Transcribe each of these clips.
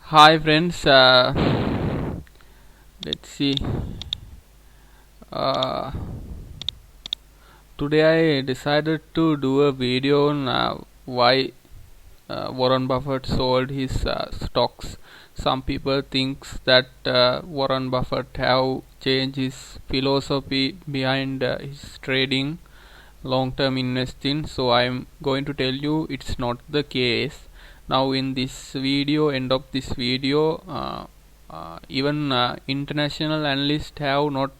Hi friends, let's see. Uh, Today I decided to do a video on why Warren Buffett sold his stocks. Some people thinks that Warren Buffett have changed his philosophy behind his trading, long-term investing. So I'm going to tell you it's not the case. Now in this video, end of this video, even international analysts have not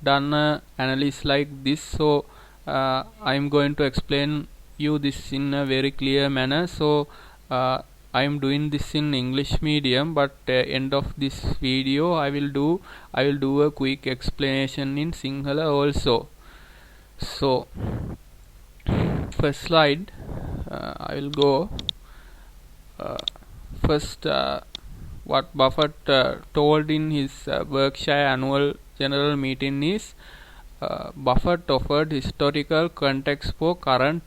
done analysis like this. So I'm going to explain you this in a very clear manner. So I am doing this in English medium, but end of this video I will do a quick explanation in Sinhala also. So first slide, I will go. First, what Buffett told in his Berkshire annual general meeting is Buffett offered historical context for current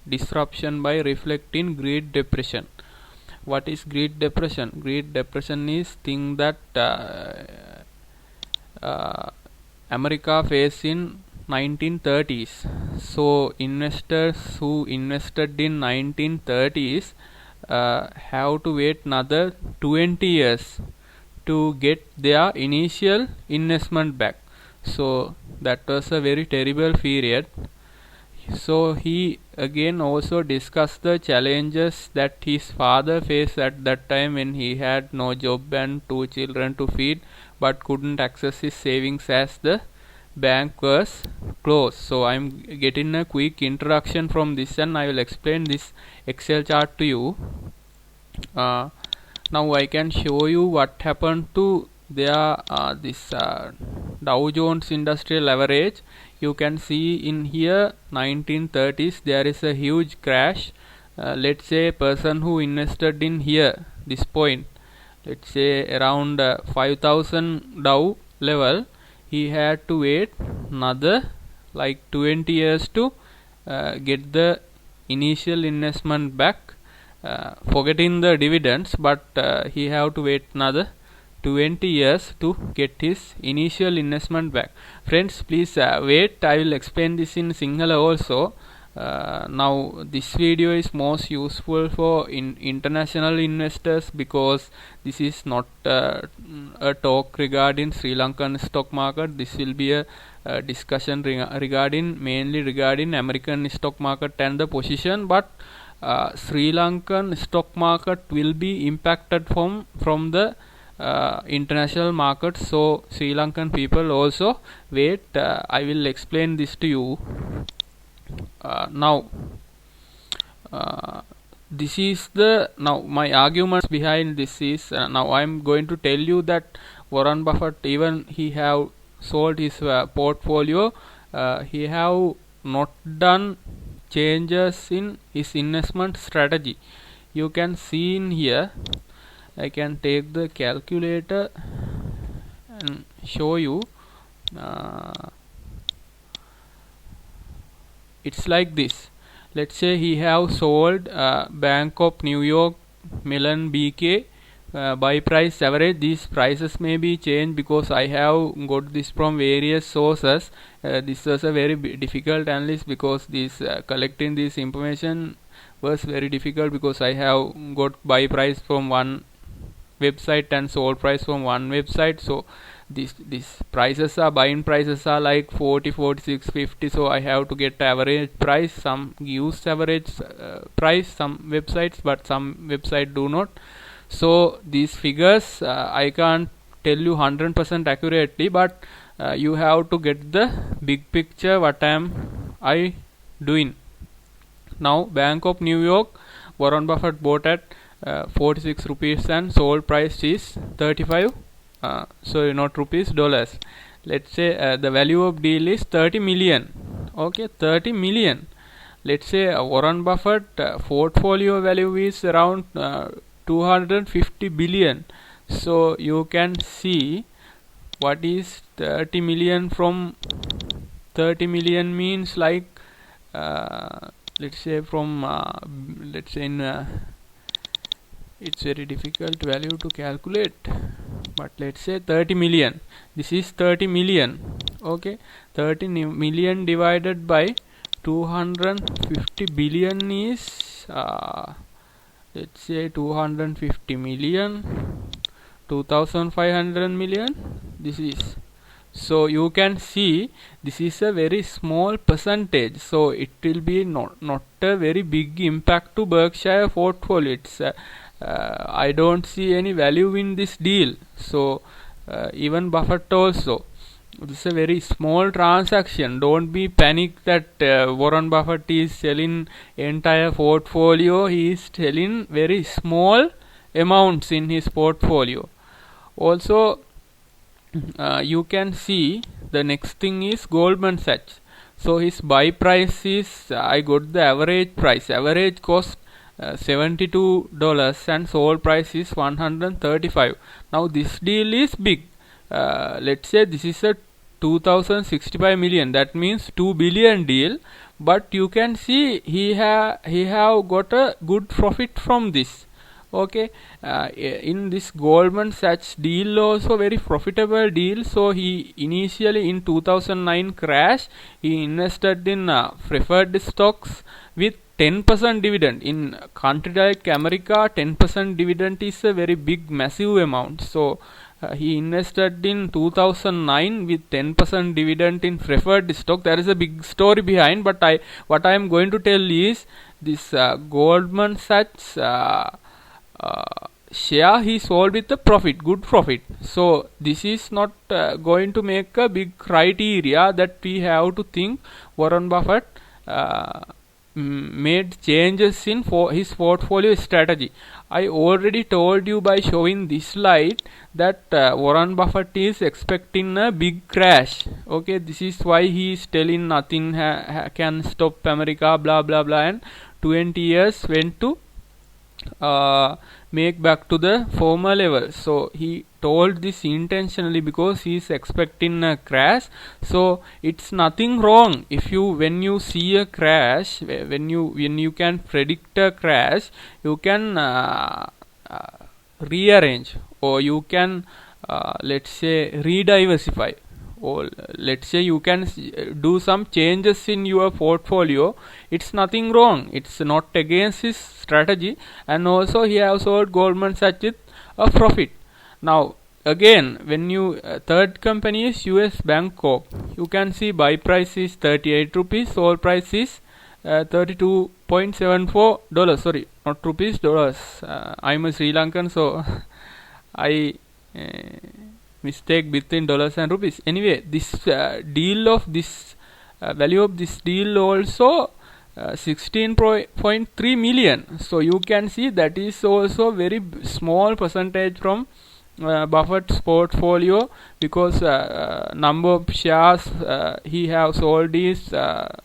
disruption by reflecting Great Depression. What is Great Depression? Great Depression is thing that America faced in 1930s. So investors who invested in 1930s have to wait another 20 years to get their initial investment back. So that was a very terrible period. So he again also discussed the challenges that his father faced at that time when he had no job and two children to feed but couldn't access his savings as the bank was closed. So I'm getting a quick introduction from this and I will explain this Excel chart to you. Now I can show you what happened to their this Dow Jones Industrial Average. You can see in here 1930s there is a huge crash. Let's say a person who invested in here this point, let's say around 5000 Dow level, he had to wait another like 20 years to get the initial investment back, forgetting the dividends, but he have to wait another 20 years to get his initial investment back. Friends, please wait, I will explain this in Sinhala also. Now this video is most useful for international investors because this is not a talk regarding Sri Lankan stock market. This will be a discussion mainly regarding American stock market and the position, but Sri Lankan stock market will be impacted from the international market. So Sri Lankan people also wait, I will explain this to you. Now this is the my arguments behind this is now I am going to tell you that Warren Buffett, even he have sold his portfolio, he have not done changes in his investment strategy. You can see in here, I can take the calculator and show you. It's like this. Let's say he have sold Bank of New York Mellon BK by price average. These prices may be changed because I have got this from various sources. This was a very difficult analysis because this collecting this information was very difficult because I have got buy price from one website and sold price from one website. So these prices are buying prices are like 40, 46, 50. So I have to get average price. Some use average price, some websites, but some website do not. So these figures I can't tell you 100% accurately, but you have to get the big picture what I doing. Now Bank of New York, Warren Buffett bought at 46 rupees and sold price is 35, so not rupees, dollars. Let's say the value of deal is 30 million. Okay, 30 million. Let's say Warren Buffett portfolio value is around 250 billion. So you can see what is 30 million from 30 million means like let's say from let's say in it's very difficult value to calculate, but let's say 30 million. This is 30 million. Okay, 30 million divided by 250 billion is let's say 250 million, 2500 million. This is, so you can see this is a very small percentage, so it will be not a very big impact to Berkshire portfolio. It's I don't see any value in this deal. So even Buffett also, this is a very small transaction. Don't be panicked that Warren Buffett is selling entire portfolio. He is selling very small amounts in his portfolio. Also you can see the next thing is Goldman Sachs. So his buy price is, I got the average price. Average cost $72 and sold price is 135. Now this deal is big. Let's say this is a 2065 million. That means 2 billion deal. But you can see he have got a good profit from this. Okay, in this Goldman Sachs deal also very profitable deal. So he initially in 2009 crash, he invested in preferred stocks with 10% dividend. In country like America, 10% dividend is a very big massive amount. So he invested in 2009 with 10% dividend in preferred stock. There is a big story behind, but what I am going to tell is this Goldman Sachs share he sold with a profit, good profit. So this is not going to make a big criteria that we have to think Warren Buffett made changes in his portfolio strategy. I already told you by showing this slide that Warren Buffett is expecting a big crash. Okay, this is why he is telling nothing can stop America, blah blah blah, and 20 years went to make back to the former level. So he told this intentionally because he is expecting a crash. So it's nothing wrong if you, when you see a crash, when you can predict a crash, you can rearrange, or you can let's say rediversify, or let's say you can do some changes in your portfolio. It's nothing wrong, it's not against his strategy. And also he has sold Goldman Sachs with a profit. Now again, when you third company is US Bank Corp. You can see buy price is 38 rupees, sold price is $32.74. Sorry, not rupees, dollars. I'm a Sri Lankan, so I mistake between dollars and rupees. Anyway, this deal of this value of this deal also 16.3 million. So you can see that is also very small percentage from Buffett's portfolio, because number of shares he have sold is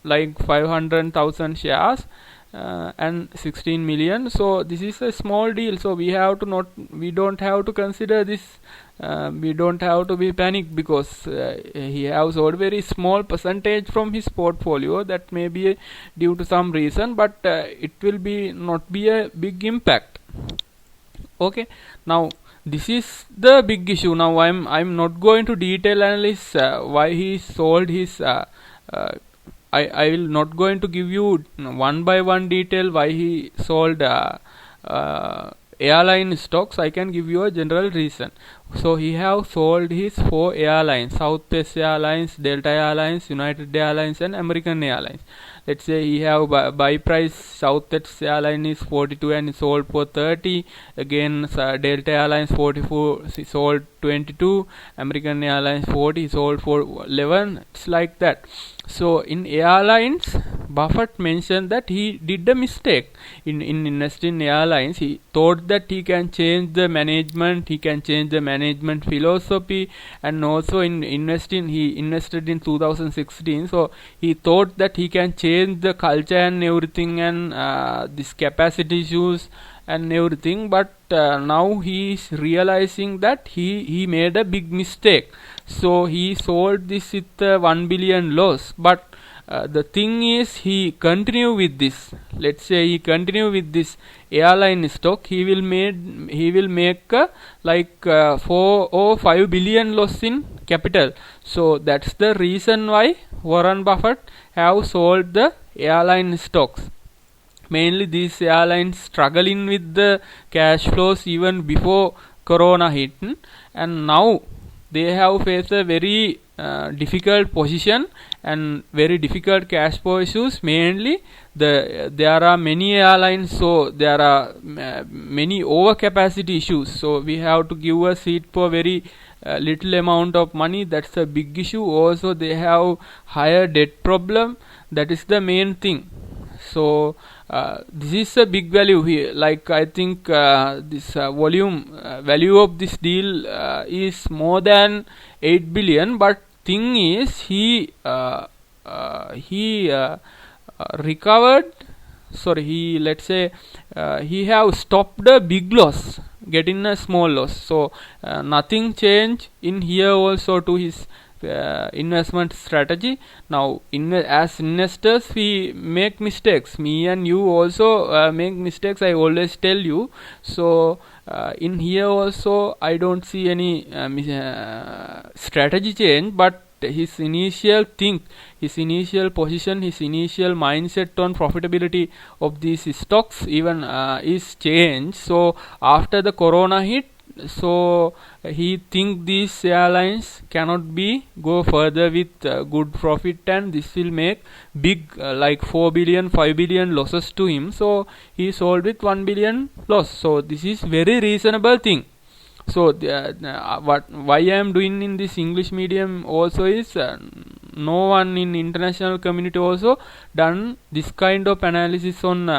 like 500,000 shares and 16 million. So this is a small deal. So we don't have to consider this. We don't have to be panicked because he has sold very small percentage from his portfolio. That may be due to some reason, but it will not be a big impact. Okay, now this is the big issue. Now I'm not going to detail analyze why he sold his I will not going to give you one by one detail why he sold airline stocks. I can give you a general reason. So he have sold his 4 airlines: Southwest Airlines, Delta Airlines, United Airlines, and American Airlines. Let's say he have buy price Southwest Airlines is 42 and he sold for 30. Again Delta Airlines 44, he sold 22. American Airlines 40, he sold for 11. It's like that. So in airlines, Buffett mentioned that he did a mistake in investing in airlines. He thought that he can change the management, he can change the management philosophy, and also he invested in 2016. So he thought that he can change the culture and everything, and this capacity issues and everything. But now he is realizing that he made a big mistake. So he sold this with 1 billion loss. But the thing is, he continue with this. Let's say he continue with this airline stock. He will make like 4 or 5 billion loss in capital. So that's the reason why Warren Buffett have sold the airline stocks. Mainly these airlines struggling with the cash flows even before Corona hit, and now they have faced a very difficult position and very difficult cash flow issues. Mainly there are many airlines, so there are many overcapacity issues, so we have to give a seat for very little amount of money. That's a big issue. Also they have higher debt problem. That is the main thing. So this is a big value here. Like I think this value of this deal is more than 8 billion. But thing is, he recovered. Sorry, he have stopped a big loss, getting a small loss. So nothing changed in here also to his investment strategy. Now as investors we make mistakes. Me and you also make mistakes, I always tell you. So in here also I don't see any strategy change, but his initial position, his initial mindset on profitability of these stocks even is changed. So after the Corona hit, so he think these airlines cannot go further with good profit, and this will make big like 4 billion 5 billion losses to him. So he sold with 1 billion loss. So this is very reasonable thing. So why I am doing in this English medium also is no one in international community also done this kind of analysis on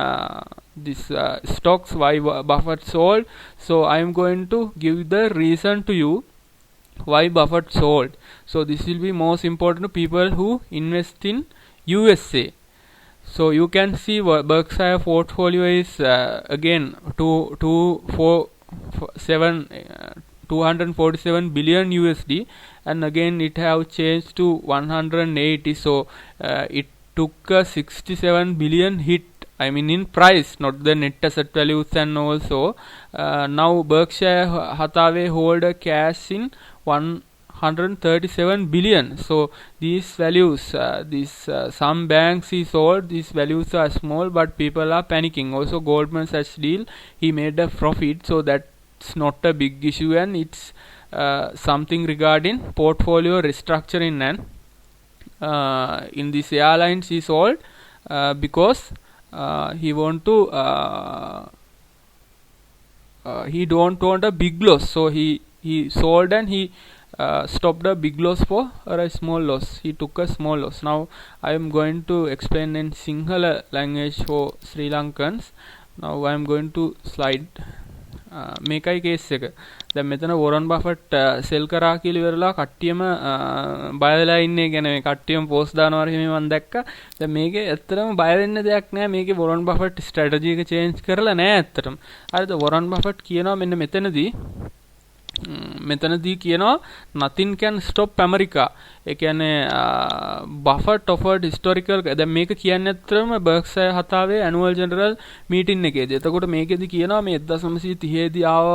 this stocks why Buffett sold. So I am going to give the reason to you why Buffett sold. So this will be most important to people who invest in USA. So you can see Berkshire portfolio is again 247 billion USD, and again it have changed to 180. So it took a 67 billion hit, I mean in price, not the net asset values. And also now Berkshire Hathaway hold a cash in 137 billion. So these values, some banks he sold, these values are small, but people are panicking. Also Goldman Sachs deal, he made a profit, so that's not a big issue, and it's something regarding portfolio restructuring. And in these airlines he sold because he want to he don't want a big loss. So he sold and he stopped a big loss for a small loss. He took a small loss. Now I am going to explain in Sinhala language for Sri Lankans. Now I am going to slide මේකයි case එක. දැන් මෙතන වොරන් Buffett සෙල් කරා කියලා ඉවරලා කට්ටියම බය වෙලා ඉන්නේ. කියන්නේ මේ කට්ටියම පෝස්ට් දානවා වගේ මම දැක්කා. දැන් මේකේ ඇත්තටම බය වෙන්න දෙයක් නැහැ. මේකේ වොරන් බෆට් ස්ට්‍රැටජි එක චේන්ජ් කරලා නැහැ ඇත්තටම. හරිද? වොරන් බෆට් කියනවා මෙන්න මෙතනදී කියනවා nothing can stop America. ඒ කියන්නේ Buffett offered historical. දැන් මේක කියන්නේ ඇත්තටම Berkshire Hathaway annual general meeting එකේදී. එතකොට මේකෙදි කියනවා මේ 1930 දී ආව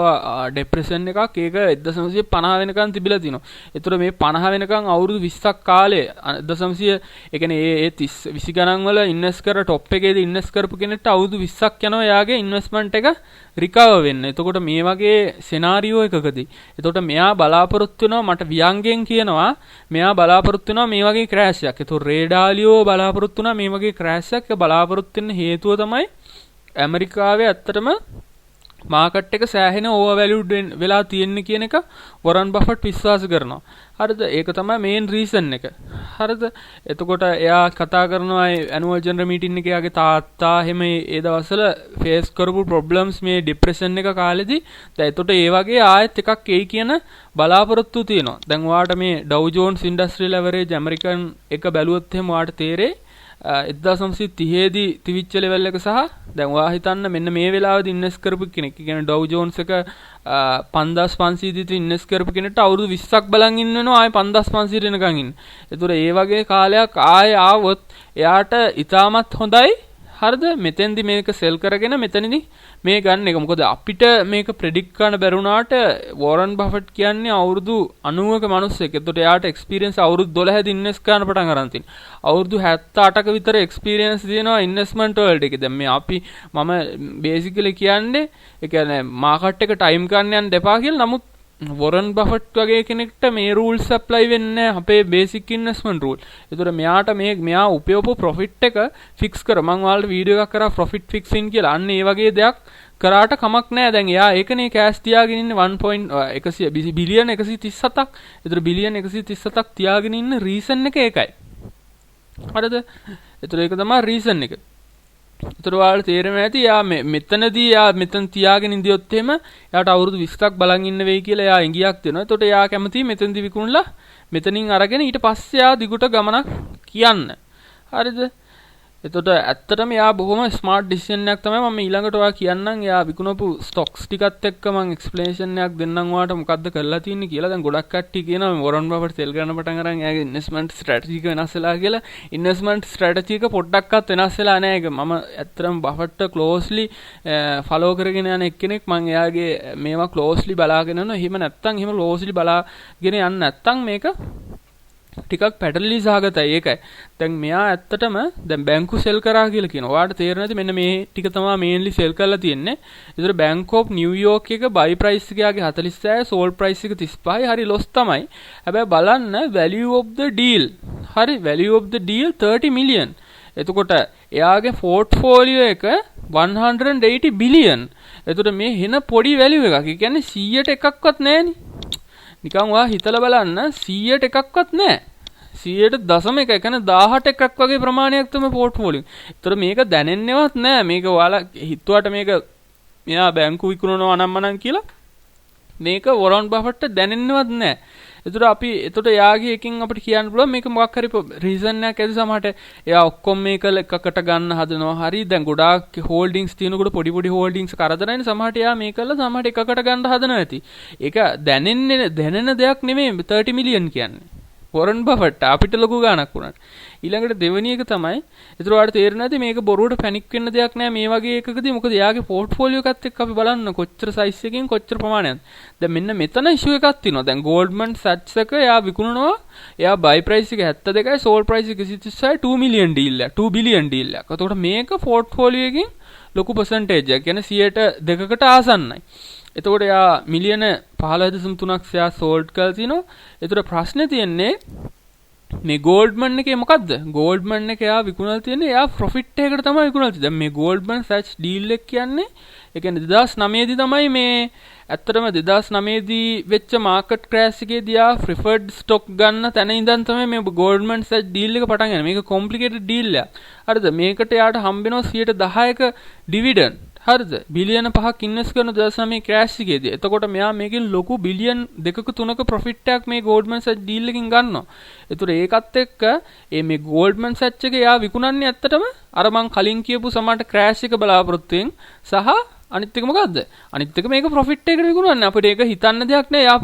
depression එකක්. ඒක 1950 වෙනකන් තිබිලා තිනවා. ඒතර මේ 50 වෙනකන් අවුරුදු 20ක් කාලේ 1900 ඒ කියන්නේ ඒ 30 20 ගණන් වල ඉන්වෙස්ට් කර টොප් එකේදී ඉන්වෙස්ට් කරපු කෙනෙක්ට අවුරුදු 20ක් යනවා යාගේ ඉන්වෙස්ට්මන්ට් එක රිකවර් වෙන්න. එතකොට මේ වගේ සිනාරියෝ එකකදී එතකොට මෙයා බලාපොරොත්තු වෙනවා මට වියංගෙන් කියනවා මෙයා බලාපොරොත්තු වෙනවා මේ වගේ ක්‍රෑෂ් එකක්. ඒතකොට රේඩාලියෝ බලාපොරොත්තු වෙනවා මේ වගේ ක්‍රෑෂ් එකක්. බලාපොරොත්තු වෙන්න හේතුව තමයි ඇමරිකාවේ ඇත්තටම මාකට් එක සෑහෙන ඕවර් වැලියුඩ් වෙලා තියෙන්නේ කියන එක වොරන් බෆට් විශ්වාස කරනවා. හරිද? ඒක තමයි මේන් රීසන් එක. හරිද? එතකොට එයා කතා කරනවා ඇනුවල් ජනරල් මීටින් එකේ යාගේ තාත්තා හැම ඒ දවස්වල ෆේස් කරපු ප්‍රොබ්ලම්ස් මේ ડિප්‍රෙෂන් එක කාලෙදී. දැන් එතකොට ඒ වගේ ආයෙත් එකක් එයි කියන බලාපොරොත්තු තියෙනවා. දැන් ඔයාලට මේ ඩව් ජෝන්ස් ඉන්ඩස්ට්‍රියල් ඇවරේජ් ඇමරිකන් එක බැලුවොත් එහෙම ඔයාලට තේරෙයි 1930 දී තිවිච්ච ලෙවල් එක සහ දැන් ඔයා හිතන්න මෙන්න මේ වෙලාවේදී ඉන්වෙස්ට් කරපු කෙනෙක් කියන්නේ ඩව් ජෝන්ස් එක 5500 දී ඉන්වෙස්ට් කරපු කෙනෙක්ට අවුරුදු 20ක් බලන් ඉන්න වෙනවා ආයේ 5500 වෙනකන් ඉන්න. ඒතර ඒ වගේ කාලයක් ආයේ ආවොත් එයාට ඉතාමත් හොඳයි. හරිද? මෙතෙන්දි මේක සෙල් කරගෙන මෙතනදී මේ ගන්න එක. මොකද අපිට මේක ප්‍රෙඩික්ට් කරන්න බැරුණාට වෝරන් බෆට් කියන්නේ අවුරුදු 90ක මිනිස්සෙක්. ඒතකොට එයාට එක්ස්පීරියන්ස් අවුරුදු 12 දී ඉන්වෙස්ට් කරන්න පටන් ගන්න තියෙනවා. අවුරුදු 78ක විතර එක්ස්පීරියන්ස් දිනනවා ඉන්වෙස්ට්මන්ට් වර්ල්ඩ් එකේ. දැන් මේ මම බේසිකලි කියන්නේ ඒ කියන්නේ මාකට් එක ටයිම් ගන්න යන්න දෙපා කියලා. නමුත් වොරන් බෆට් වගේ කෙනෙක්ට මේ රූල්ස් ඇප්ලයි වෙන්නේ අපේ බේසික් ඉන්වෙස්ට්මන්ට් රූල්. ඒතර මෙයාට මෙයා උපයෝග ප්‍රොෆිට් එක ෆික්ස් කර මම ඔයාලට වීඩියෝ එකක් කරා ප්‍රොෆිට් ෆික්සින් කියලා. අන්න ඒ වගේ දෙයක් කරාට කමක් නැහැ. දැන් එයා ඒකනේ කෑෂ් තියාගෙන ඉන්නේ 1.1 බිලියන් 137ක්. ඒතර බිලියන් 137ක් තියාගෙන ඉන්න රීසන් එක ඒකයි. හරිද? ඒතර ඒක තමයි රීසන් එක. ඒතර ඔයාලට තේරෙන්නේ නැති යා මෙතනදී යා මෙතන තියාගෙන ඉඳියොත් එහෙම යාට අවුරුදු 20ක් බලන් ඉන්න වෙයි කියලා යා ඉඟියක් දෙනවා. එතකොට යා කැමති මෙතනදී විකුණලා මෙතනින් අරගෙන ඊට පස්සේ යා දිගට ගමනක් කියන්න. හරිද? එතකොට ඇත්තටම යා බොහොම ස්මාර්ට් ඩිසිෂන් එකක් තමයි මම ඊළඟට ඔයා කියන්නම්. යා විකුණපු ස්ටොක්ස් ටිකත් එක්ක මම එක්ස්ප්ලනේෂන් එකක් දෙන්නම් ඔයාලට මොකද්ද කරලා තියෙන්නේ කියලා. දැන් ගොඩක් කට්ටිය කියනවා මේ වොරන් බෆට් සෙල් කරන්න පටන් අරන් එයාගේ ඉන්වෙස්ට්මන්ට් ස්ට්‍රැටජි එක වෙනස් වෙලා කියලා. ඉන්වෙස්ට්මන්ට් ස්ට්‍රැටජි එක පොඩ්ඩක්වත් වෙනස් වෙලා නැහැ. ඒක මම ඇත්තටම බෆට්ට ක්ලෝස්ලි ෆලෝ කරගෙන යන එක්කෙනෙක්. මම එයාගේ මේවා ක්ලෝස්ලි බලාගෙන යනවා. එහෙම නැත්තම් එහෙම ක්ලෝස්ලි බලාගෙන යන්නේ නැත්තම් මේක ටිකක් පැටලි සහගතයි. ඒකයි දැන් මෙයා ඇත්තටම දැන් බැංකු සෙල් කරා කියලා කියනවා. ඔයාලට තේරෙන්නේ නැති මෙන්න මේ ටික තමයි මේන්ලි සෙල් කරලා තියෙන්නේ. ඒතර බැංක් ඔෆ් නිව්යෝක් එක බයි ප්‍රයිස් එක යාගේ 46යි සෝල්ඩ් ප්‍රයිස් එක 35යි. හරි ලොස් තමයි. හැබැයි බලන්න වැලියු ඔෆ් ද ඩීල්. හරි value of the deal 30 million. එතකොට එයාගේ පෝර්ට්ෆෝලියෝ එක 180 බිලියන්. එතකොට මේ හෙන පොඩි වැලියු එකක්. ඒ කියන්නේ 100ට එකක්වත් නැහැනේ. නිකන් ඔයා හිතලා බලන්න 100ට එකක්වත් නැහැ. 100ට දශම එක කියන්නේ 18 එකක් වගේ ප්‍රමාණයක් තමයි පෝර්ට්ෆෝලියෝ. ඒතර මේක දැනෙන්නේවත් නැහැ. මේක ඔයාලා හිතුවට මේක මෙයා බැංකු විකුණනවා අනම්මනම් කියලා මේක වොරන් බෆට්ට දැනෙන්නේවත් නැහැ. එතකොට යාගේ එකකින් අපිට කියන්න පුළුවන් මේක මොකක් හරි රීසන් එකක් ඇති සමහරට එයා ඔක්කොම මේක එකකට ගන්න හදනවා. හරි දැන් ගොඩාක් හෝල්ඩින්ග්ස් තියෙනකොට පොඩි හෝල්ඩින්ග්ස් කරදරයිනේ. සමහරට එයා මේකල්ල සමහරට එකකට ගන්න හදනවා ඇති. ඒක දැනෙන දෙයක් නෙමෙයි 30 මිලියන් කියන්නේ. වොරන් බෆට් අපිට ලොකු ගාණක් වුණාට. ඊළඟට දෙවෙනි එක තමයි ඒතර ඔයාලට තේරෙන්නේ නැති මේක බොරුවට පැනික් වෙන්න දෙයක් නෑ මේ වගේ එකකදී. මොකද එයාගේ පෝර්ට්ෆෝලියෝ එකත් එක්ක අපි බලන්න කොච්චර සයිස් එකකින් කොච්චර ප්‍රමාණයක්ද. දැන් මෙන්න මෙතන ඉෂුව එකක් තියෙනවා. දැන් ගෝල්ඩ්මන් සැක්ස් එක එයා විකුණනවා. එයා බයි ප්‍රයිස් එක 72යි සෝල්ඩ් ප්‍රයිස් එක 136යි 2 මිලියන් ඩීල් එකක් 2 බිලියන් ඩීල් එකක්. එතකොට මේක පෝර්ට්ෆෝලියෝ එකකින් ලොකු පර්සන්ටේජ් එකක්. කියන්නේ 102කට ආසන්නයි. එතකොට එයා මිලියන 15.3ක් එයා සෝල්ඩ් කරලා තිනවා. ඒතර ප්‍රශ්නේ තියෙන්නේ මේ ගෝල්ඩ්මන් එකේ මොකද්ද? ගෝල්ඩ්මන් එක එයා විකුණලා තියෙන්නේ එයා ප්‍රොෆිට් එකකට තමයි විකුණලා තියෙන්නේ. දැන් මේ ගෝල්ඩ්මන් සැක්ස් ඩීල් එක කියන්නේ ඒ කියන්නේ 2009 දී තමයි මේ ඇත්තටම 2009 දී වෙච්ච මාකට් ක්‍රෑෂ් එකේදී ආ ප්‍රිෆර්ඩ් ස්ටොක් ගන්න තැන ඉඳන් තමයි මේ ගෝල්ඩ්මන් සැක්ස් ඩීල් එක පටන් ගන්නේ. මේක කොම්ප්ලිකේටඩ් ඩීල් එකක්. හරිද? මේකට යාට හම්බ වෙනවා 10%ක ඩිවිඩන්ඩ්. හරිද? බිලියන 5ක් ඉන්වෙස්ට් කරන 2009 ක්‍රෑෂ් එකේදී. එතකොට මෙයා මේකෙන් ලොකු බිලියන් 2ක 3ක ප්‍රොෆිට් එකක් මේ ගෝල්ඩ්මන් සැක්ස් ඩීල් එකකින් ගන්නවා. ඒතර ඒකත් එක්ක මේ ගෝල්ඩ්මන් සැක්ස් එක එයා විකුණන්නේ ඇත්තටම අර මං කලින් කියපු සමානට ක්‍රෑෂ් එක බලාපොරොත්තුෙන් සහ අනිත් එක මොකද්ද? අනිත් එක මේක ප්‍රොෆිට් එකකට විකුණන්නේ. අපිට ඒක හිතන්න දෙයක් නෑ. යා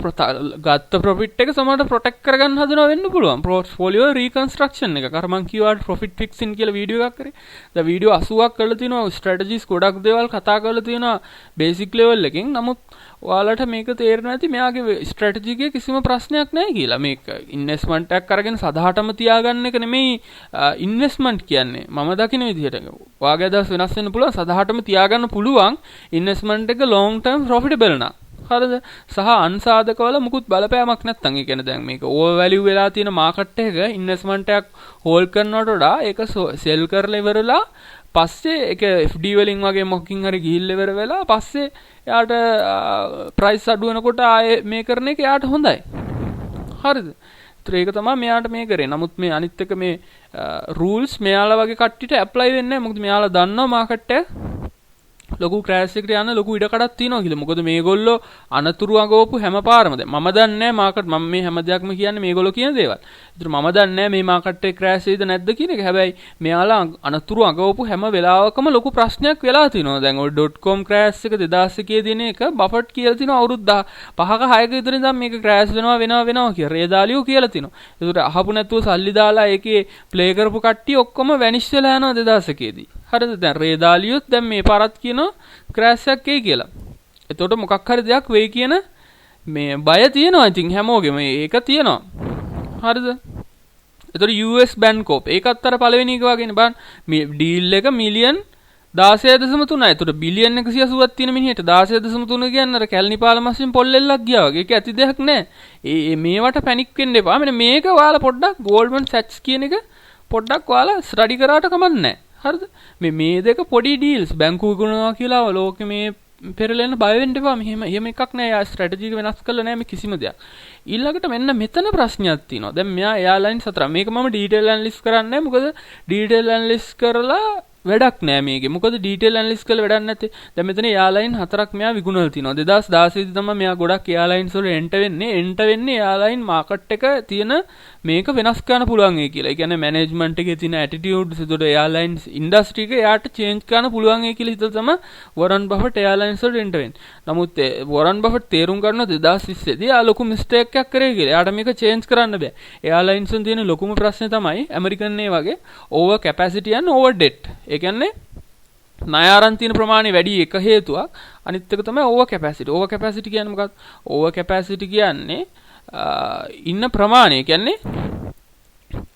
ගත්ත ප්‍රොෆිට් එක සමහරට ප්‍රොටෙක්ට් කරගන්න හදනවා වෙන්න පුළුවන්. පෝර්ට්ෆෝලියෝ රීකන්ස්ට්‍රක්ෂන් එක. අර මං කිව්වාට ප්‍රොෆිට් ෆික්සින් කියලා වීඩියෝ එකක් කරේ. දැන් වීඩියෝ 80ක් කරලා තිනවා. ස්ට්‍රැටජිස් ගොඩක් දේවල් කතා කරලා තියෙනවා බේසික් ලෙවල් එකකින්. නමුත් ඔයාලට මේක තේරෙන්නේ නැති මෙයාගේ ස්ට්‍රැටජි එකේ කිසිම ප්‍රශ්නයක් නැහැ කියලා. මේක ඉන්වෙස්ට්මන්ට් එකක් අරගෙන සදාටම තියාගන්න එක නෙමෙයි ඉන්වෙස්ට්මන්ට් කියන්නේ. මම දකින විදිහට ඔයාගේ අදහස් වෙනස් වෙන්න පුළුවන්. සදාටම තියාගන්න පුළුවන් ඉන්වෙස්ට්මන්ට් එක ලොන්ග් ටර්ම් ප්‍රොෆිටබල් නා. හරිද? සහ අන්සාධකවල මුකුත් බලපෑමක් නැත්තම්. ඒ කියන්නේ දැන් මේක ඕවර් වැලියු වෙලා තියෙන මාකට් එක ඉන්වෙස්ට්මන්ට් එකක් හෝල්ඩ් කරනවට වඩා ඒක සෙල් කරලා ඉවරලා පස්සේ ඒක FD වලින් වගේ මොකකින් හරි ගිහිල්ලා ඉවර වෙලා පස්සේ එයාට ප්‍රයිස් අඩු වෙනකොට ආයේ මේ කරන එක එයාට හොඳයි. හරිද? ඒතර ඒක තමයි මෙයාට මේ කරේ. නමුත් මේ අනිත් එක මේ රූල්ස් මෙයාලා වගේ කට්ටියට ඇප්ලයි වෙන්නේ නැහැ. මොකද මෙයාලා දන්නවා මාකට් එක ලොකු ක්‍රෑෂ් එකකට යන ලොකු ඉඩ කඩක් තියෙනවා කියලා. මොකද මේගොල්ලෝ අනතුරු අඟවපු හැම පාරම දැන් මම දන්නේ නැහැ මාකට් මම මේ හැම දෙයක්ම කියන්නේ මේගොල්ලෝ කියන දේවල්. ඒතර මම දන්නේ නැහැ මේ මාකට් එකේ ක්‍රෑෂ් වෙයිද නැද්ද කියන එක. හැබැයි මෙයාලා අනතුරු අඟවපු හැම වෙලාවකම ලොකු ප්‍රශ්නයක් වෙලා තිනවා. දැන් ඔය .com ක්‍රෑෂ් එක 2001 දින එක බෆට් කියලා තිනවා අවුරුදු 5ක 6ක විතර ඉඳන් මේක ක්‍රෑෂ් වෙනවා කියලා. රේදාලියෝ කියලා තිනවා. ඒතර අහපු නැතුව සල්ලි දාලා ඒකේ ප්ලේ කරපු කට්ටිය ඔක්කොම වැනිෂ් වෙලා යනවා 2001 දී. හරිද? දැන් රේදාලියොත් දැන් මේ පාරත් කියනවා ක්‍රෑෂ් එකක් එයි කියලා. එතකොට මොකක් හරි දෙයක් වෙයි කියන මේ බය තියෙනවා. ඉතින් හැමෝගෙම ඒක තියෙනවා. හරිද? එතකොට US බැන්කෝප් ඒකත් අර පළවෙනි එක වගේනේ බලන්න. මේ ඩීල් එක මිලියන් 16.3යි. එතකොට බිලියන් 180ක් තියෙන මිනිහට 16.3 කියන්නේ අර කැලණිපාල මස්සින් පොල්ලෙල්ලක් ගියා වගේ. ඒක ඇති දෙයක් නෑ. මේවට පැනික් වෙන්න එපා. මෙන්න මේක ඔයාලා පොඩ්ඩක් Goldman Sachs කියන එක පොඩ්ඩක් ඔයාලා ස්ටඩි කරාට කමක් නෑ. හරිද? මේ දෙක පොඩි ඩීල්ස් බැංකුව විකුණනවා කියලා ලෝකෙ මේ පෙරලෙන්න බය වෙන්න එපා. මෙහෙම එකක් නෑ. යා ස්ට්‍රැටජි එක වෙනස් කරලා නෑ මේ කිසිම දෙයක්. ඊළඟට මෙන්න මෙතන ප්‍රශ්නයක් තියෙනවා. දැන් මෙයා එයාලයින්ස් අතර මේක මම ඩීටේල් ඇනලිස් කරන්නේ නෑ. මොකද ඩීටේල් ඇනලිස් කරලා වැඩක් නෑ මේකේ. මොකද ඩීටේල් ඇනලිස් කරලා වැඩක් නැත්තේ. දැන් මෙතන එයාලයින් හතරක් මෙයා විකුණලා තිනවා. 2016 දී තමයි මෙයා ගොඩක් එයාලයින්ස් වල එන්ටර් වෙන්නේ එයාලයින් මාකට් එක තියෙන මේක වෙනස් කරන්න පුළුවන් ඒ කියලා. ඒ කියන්නේ මැනේජ්මන්ට් එකේ තියෙන ඇටිටියුඩ්ස් ඒතකොට එයාලයින්ස් ඉන්ඩස්ට්‍රි එක එයාට චේන්ජ් කරන්න පුළුවන් ඒ කියලා හිතලා තමයි වොරන් බෆට් එයාලයින්ස් වලට එන්ටර් වෙන්නේ. නමුත් වොරන් බෆට් තේරුම් ගන්නවා 2020 දී ආ ලොකු මිස්ටේක් එකක් කරේ කියලා. එයාට මේක චේන්ජ් කරන්න බෑ. එයාලයින්ස් වල තියෙන ලොකුම ප්‍රශ්නේ තමයි ඇමරිකන් ඒ වගේ ඕවර් කැපැසිටි and ඕවර් ඩෙට්. ඒ කියන්නේ ණය අරන් තියෙන ප්‍රමාණය වැඩි එක හේතුවක්. අනිත් එක තමයි ඕවර් කැපැසිටි. ඕවර් කැපැසිටි කියන්නේ මොකක්ද? ඕවර් කැපැසිටි කියන්නේ ඉන්න ප්‍රමාණය කියන්නේ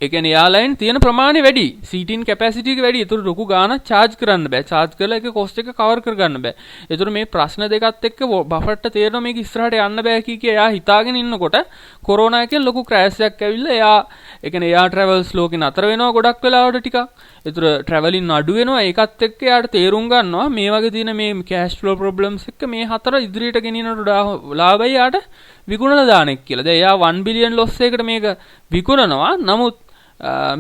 ඒ කියන්නේ එයාලයින් තියෙන ප්‍රමාණය වැඩි. සීටින් කැපැසිටි එක වැඩි. ඒතර ලොකු ගාණක් charge කරන්න බෑ. charge කරලා ඒක cost එක cover කරගන්න බෑ. ඒතර මේ ප්‍රශ්න දෙකත් එක්ක බෆට්ට තේරෙනවා මේක ඉස්සරහට යන්න බෑ කිය එයා හිතාගෙන ඉන්නකොට කොරෝනා එකෙන් ලොකු crash එකක් ඇවිල්ලා එයා ඒ කියන්නේ එයා travels ලෝකේ නතර වෙනවා ගොඩක් වෙලාවට ටිකක්. ඒතර traveling අඩු වෙනවා. ඒකත් එක්ක එයාට තේරුම් ගන්නවා මේ වගේ තියෙන මේ cash flow problems එක්ක මේ හතර ඉදිරියට ගෙනියනට ලාභයි යාට විකුණලා දාන එක කියලා. දැන් එයා 1 බිලියන් loss එකකට මේක විකුණනවා. නමුත්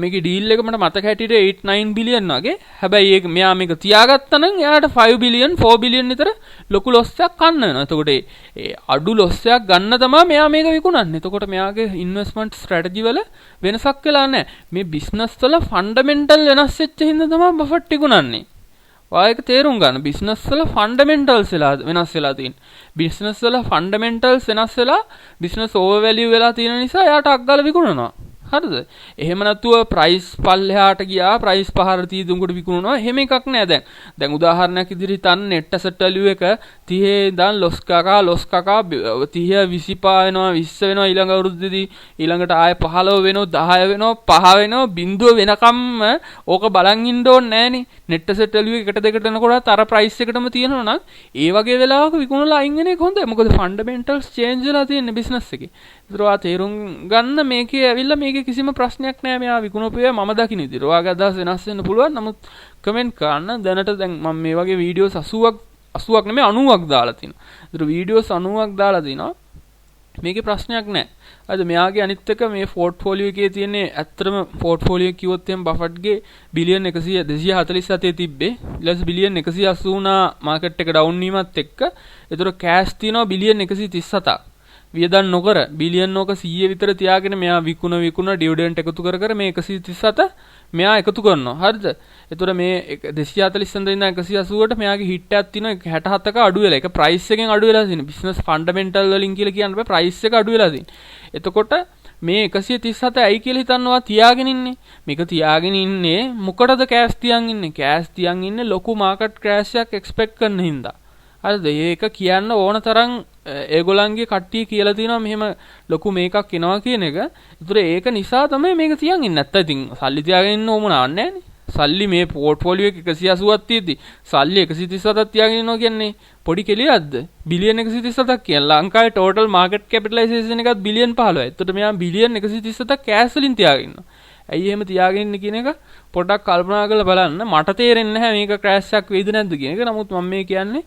මේකේ ඩීල් එක මට මතක හැටියට 8-9 බිලියන් වගේ. හැබැයි ඒක මෙයා මේක තියාගත්තා නම් එයාට 5 බිලියන් 4 බිලියන් විතර ලොකු loss එකක් ගන්න වෙනවා. එතකොට ඒ අඩු loss එකක් ගන්න තමයි මෙයා මේක විකුණන්නේ. එතකොට මෙයාගේ ඉන්වෙස්ට්මන්ට් ස්ට්‍රැටජි වල වෙනසක් වෙලා නැහැ. මේ බිස්නස් වල ෆන්ඩමෙන්ටල් වෙනස් වෙච්ච හින්දා තමයි බෆට් විකුණන්නේ. ඔයාලට තේරුම් ගන්න බිස්නස් වල ෆන්ඩමෙන්ටල්ස් වෙනස් වෙලා තියෙනවා. බිස්නස් වල ෆන්ඩමෙන්ටල්ස් වෙනස් වෙලා බිස්නස් ඕවර් වැලියු වෙලා තියෙන නිසා එයාට අග්ගල විකුණනවා. හරිද? එහෙම නැතුව ප්‍රයිස් පල්ලෙහාට ගියා ප්‍රයිස් පහර 30 දුඟට විකුණනවා. එහෙම එකක් නෑ දැන් උදාහරණයක් ඉදිරියට තන්න net asset value එක 30 ඉඳන් loss කකා 30 25 වෙනවා 20 වෙනවා ඊළඟ අවුරුද්දේදී ඊළඟට ආය 15 වෙනවා 10 වෙනවා 5 වෙනවා බිඳුව වෙනකම්ම ඕක බලන් ඉන්න ඕනේ නෑනේ. net asset value එකට දෙකට යනකොටත් අර ප්‍රයිස් එකටම තියෙනවා නම් ඒ වගේ වෙලාවක විකුණලා අයින් වෙන එක හොඳයි. මොකද fundamentals change වෙලා තියෙන business එකේ. ඒතර ඔයා තේරුම් ගන්න මේකේ ඇවිල්ලා මේකේ කිසිම ප්‍රශ්නයක් නෑ. මෙයා විකුණුපේ මම දකින්න විදිහට. ඔයාගේ අදහස් වෙනස් වෙන්න පුළුවන්. නමුත් කමෙන්ට් කරන්න. දැනට දැන් මම මේ වගේ වීඩියෝස් 80ක් නෙමෙයි 90ක් දාලා තිනවා. ඒතර වීඩියෝස් 90ක් දාලා තිනවා. මේකේ ප්‍රශ්නයක් නෑ. අද මෙයාගේ අනිත් එක මේ පෝර්ට්ෆෝලියෝ එකේ තියෙන ඇත්තම පෝර්ට්ෆෝලියෝ කිව්වොත් එම් බෆට්ගේ බිලියන් 247 තිබ්බේ. ඊළඟ බිලියන් 189 මාකට් එක ඩවුන් වීමත් එක්ක. ඒතර කෑෂ් තියෙනවා බිලියන් 137ක්. වියදම් නොකර බිලියන් ඕක 100 විතර තියාගෙන මෙයා විකුණ ඩිවිඩන්ඩ් එකතු කර මේ 137 මෙයා එකතු කරනවා. හරිද? එතකොට මේ 240 ඉඳන් 180ට මෙයාගේ හිට් එකක් තියෙනවා 67ක අඩු වෙලා. ඒක ප්‍රයිස් එකෙන් අඩු වෙලා තියෙනවා. බිස්නස් ෆන්ඩමෙන්ටල් වලින් කියලා කියන්න බෑ. ප්‍රයිස් එක අඩු වෙලා තියෙනවා. එතකොට මේ 137 ඇයි කියලා හිතන්නවා තියාගෙන ඉන්නේ. මේක තියාගෙන ඉන්නේ මොකටද කෑෂ් තියන් ඉන්නේ? කෑෂ් තියන් ඉන්නේ ලොකු මාකට් ක්‍රෑෂ් එකක් එක්ස්පෙක්ට් කරන හින්දා. හරිද? ඒක කියන්න ඕන තරම් ඒගොල්ලන්ගේ කට්ටිය කියලා තියෙනවා මෙහෙම ලොකු මේකක් එනවා කියන එක. ඒතර ඒක නිසා තමයි මේක තියන් ඉන්නේ. නැත්නම් ඉතින් සල්ලි තියාගෙන ඉන්න ඕම නෑනේ. සල්ලි මේ පෝර්ට්ෆෝලියෝ එක 180ක් තියෙද්දි සල්ලි 137ක් තියාගෙන ඉන්නවා කියන්නේ පොඩි කෙලියක්ද? බිලියන් 137ක් කියන්නේ ලංකාවේ ටෝටල් මාකට් කැපිටලයිසේෂන් එකත් බිලියන් 15යි. එතකොට මෙයා බිලියන් 137ක් කෑෂ් වලින් තියාගෙන ඉන්නවා. ඇයි එහෙම තියාගෙන ඉන්නේ කියන එක පොඩ්ඩක් කල්පනා කරලා බලන්න. මට තේරෙන්නේ නැහැ මේක ක්‍රෑෂ් එකක් වෙයිද නැද්ද කියන එක. නමුත් මම මේ කියන්නේ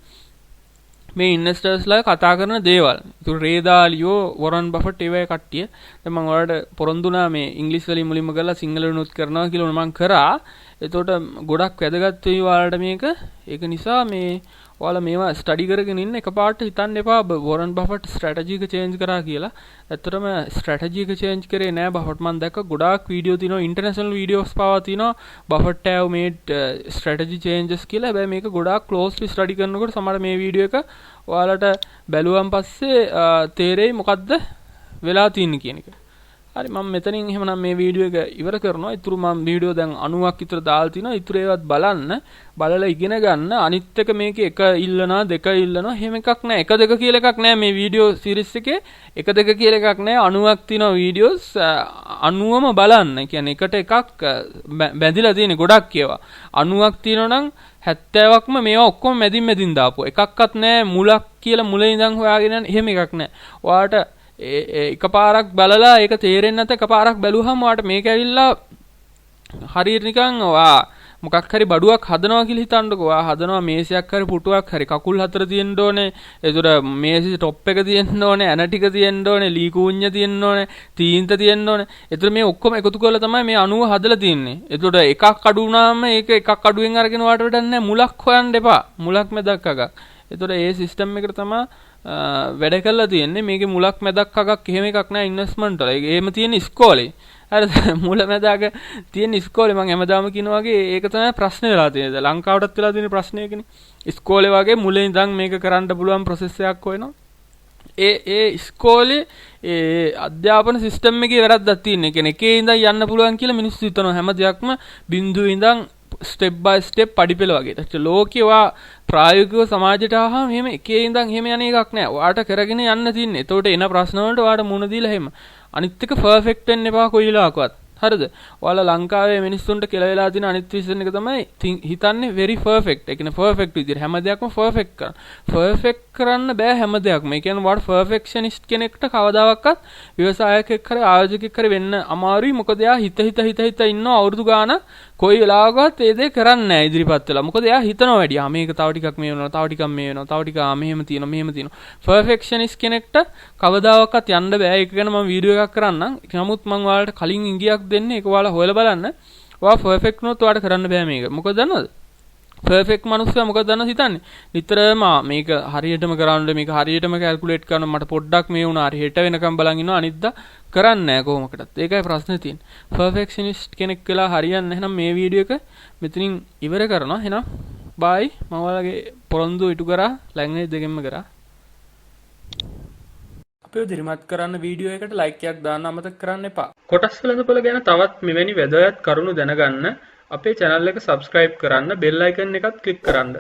මේ ඉන්වෙස්ටර්ස්ලා කතා කරන දේවල්. ඒක රේදාලියෝ වොරන් බෆට් ඒවයි කට්ටිය. දැන් මම ඔයාලට පොරොන්දුනා මේ ඉංග්‍රීසි වලින් මුලින්ම කරලා සිංහල වෙනුත් කරනවා කියලා මම කරා. එතකොට ගොඩක් වැදගත් වෙයි ඔයාලට මේක. ඒක නිසා මේ ඔයාලා මේවා ස්ටඩි කරගෙන ඉන්න එකපාරට හිතන්න එපා වොරන් බෆට් ස්ට්‍රැටජි එක චේන්ජ් කරා කියලා. ඇත්තටම ස්ට්‍රැටජි එක චේන්ජ් කරේ නෑ බෆට්. මම දැක්ක ගොඩාක් වීඩියෝ තියෙනවා ඉන්ටර්නැෂනල් වීඩියෝස් පවා තියෙනවා Buffett have made strategy changes කියලා. හැබැයි මේක ගොඩාක් ක්ලෝස්ලි ස්ටඩි කරනකොට සමහර මේ වීඩියෝ එක ඔයාලට බැලුවන් පස්සේ තේරෙයි මොකද්ද වෙලා තියෙන්නේ කියන එක. හරි මම මෙතනින් එහෙමනම් මේ වීඩියෝ එක ඉවර කරනවා. ඊටු මම වීඩියෝ දැන් 90ක් විතර දාලා තිනවා. ඊටු ඒවත් බලන්න. බලලා ඉගෙන ගන්න. අනිත් එක මේකේ එක ඉල්ලනවා දෙක ඉල්ලනවා. එහෙම එකක් නෑ. එක දෙක කියලා එකක් නෑ මේ වීඩියෝ සීරීස් එකේ. එක දෙක කියලා එකක් නෑ. 90ක් තියෙනවා වීඩියෝස්. 90ම බලන්න. කියන්නේ එකට එකක් බැඳිලා තියෙන ගොඩක් ඒවා. 90ක් තියෙනවා නම් 70ක්ම මේවා ඔක්කොම මැදින් දාපුවා. එකක්වත් නෑ මුලක් කියලා මුලින් ඉඳන් හොයාගෙන යන එහෙම එකක් නෑ. ඔයාලට එකපාරක් බලලා ඒක තේරෙන්නේ නැත එකපාරක් බැලුවහම ඔයාලට මේක ඇවිල්ලා හරියට නිකන් ඔයා මොකක් හරි බඩුවක් හදනවා කියලා හිතන්නකෝ. ඔයා හදනවා මේසයක් හරි පුටුවක් හරි කකුල් හතර තියෙන්න ඕනේ. ඒතර මේසෙ টොප් එක තියෙන්න ඕනේ, ඇන ටික තියෙන්න ඕනේ, ලී කූඤ්ඤ තියෙන්න ඕනේ, තීන්ත තියෙන්න ඕනේ. ඒතර මේ ඔක්කොම එකතු කරලා තමයි මේ 90 හදලා තින්නේ. ඒතර එකක් අඩු වුණාම ඒක එකක් අඩුවෙන් අරගෙන ඔයාලට වැඩක් නැහැ. මුලක් හොයන්න එපා. මුලක් මැදක් අගක්. ඒතර ඒ සිස්ටම් එකට තමයි වැඩ කරලා තියෙන්නේ. මේකේ මුලක් මැදක් අගක් එහෙම එකක් නෑ ඉන්වෙස්ට්මන්ට් වල. ඒකම තියෙන ඉස්කෝලේ. හරිද? මුල මැද අග තියෙන ඉස්කෝලේ මම හැමදාම කියනවා වගේ ඒක තමයි ප්‍රශ්නේ වෙලා තියෙන්නේ. ලංකාවටත් වෙලා තියෙන ප්‍රශ්නේ ඒකනේ. ඉස්කෝලේ වගේ මුලින් ඉඳන් මේක කරන්න පුළුවන් ප්‍රොසෙස් එකක් හොයනවා. ඒ ඉස්කෝලේ ඒ අධ්‍යාපන සිස්ටම් එකේ වැරද්දක් තියෙන. ඒ කියන්නේ එකේ ඉඳන් යන්න පුළුවන් කියලා මිනිස්සු හිතනවා. හැම දෙයක්ම බිඳුවේ ඉඳන් ස්ටෙප් බයි ස්ටෙප් පඩිපෙළ වගේ. ඊට ලෝකේවා ප්‍රායෝගිකව සමාජයට ආවම එහෙම එකේ ඉඳන් එහෙම යන එකක් නෑ. ඔයාට කරගෙන යන්න තියෙන්නේ. එතකොට එන ප්‍රශ්න වලට ඔයාට මුණ දීලා එහෙම. අනිත් එක පර්ෆෙක්ට් වෙන්න එපා කොයි වෙලාවකවත්. හරිද? ඔයාලා ලංකාවේ මිනිස්සුන්ට කියලා වෙලා තියෙන අනිත් විෂන් එක තමයි හිතන්නේ very perfect. ඒ කියන්නේ perfect විදිහට හැම දෙයක්ම perfect කරන්න. perfect කරන්න බෑ හැම දෙයක්ම. ඒ කියන්නේ ඔයාට perfectionist කෙනෙක්ට කවදාවත් ව්‍යවසායකෙක් හරි ආයෝජකෙක් හරි වෙන්න අමාරුයි. මොකද එයා හිත ඉන්නවා අවුරුදු ගාණක් කොයි වෙලාවකවත් ඒ දේ කරන්නේ නැහැ ඉදිරිපත් වෙලා. මොකද එයා හිතනවා වැඩි. මේක තව ටිකක් මේ වෙනවා, තව ටිකක් මේ වෙනවා, තව ටිකක් මෙහෙම තියෙනවා. perfectionist කෙනෙක්ට කවදාවත් යන්න බෑ. ඒක ගැන මම වීඩියෝ එකක් කරන්නම්. නමුත් මම ඔයාලට කලින් ඉඟියක් දෙන්නේ. ඒක ඔයාලා හොයලා බලන්න. ඔයා perfect වුණොත් ඔයාලට කරන්න බෑ මේක. මොකද දන්නවද? perfect මනුස්සයා මොකද දන්නවද හිතන්නේ? නිතරම මේක හරියටම කරන්න මේක හරියටම කැල්කියුලේට් කරන මට පොඩ්ඩක් මේ වුණා. හරි හෙට වෙනකම් බලන් ඉන්නවා අනිද්දා කරන්නේ නැහැ කොහොමකටත්. ඒකයි ප්‍රශ්නේ තියෙන්නේ. perfectionist කෙනෙක් වෙලා හරියන්නේ නැහැ නම් මේ වීඩියෝ එක මෙතනින් ඉවර කරනවා. එහෙනම් bye. මම ඔයාලගේ පොරොන්දු ඉටු කරා ලැන්ග්වේජ් දෙකෙන්ම කරා. අපිව දිරිමත් කරන්න වීඩියෝ එකට ලයික් එකක් දාන්න අමතක කරන්න එපා. කොටස් වෙළඳපොළ ගැන තවත් මෙවැනි වැදගත් කරුණු දැනගන්න අපේ channel එක subscribe කරන්න, bell icon එකත් click කරන්න.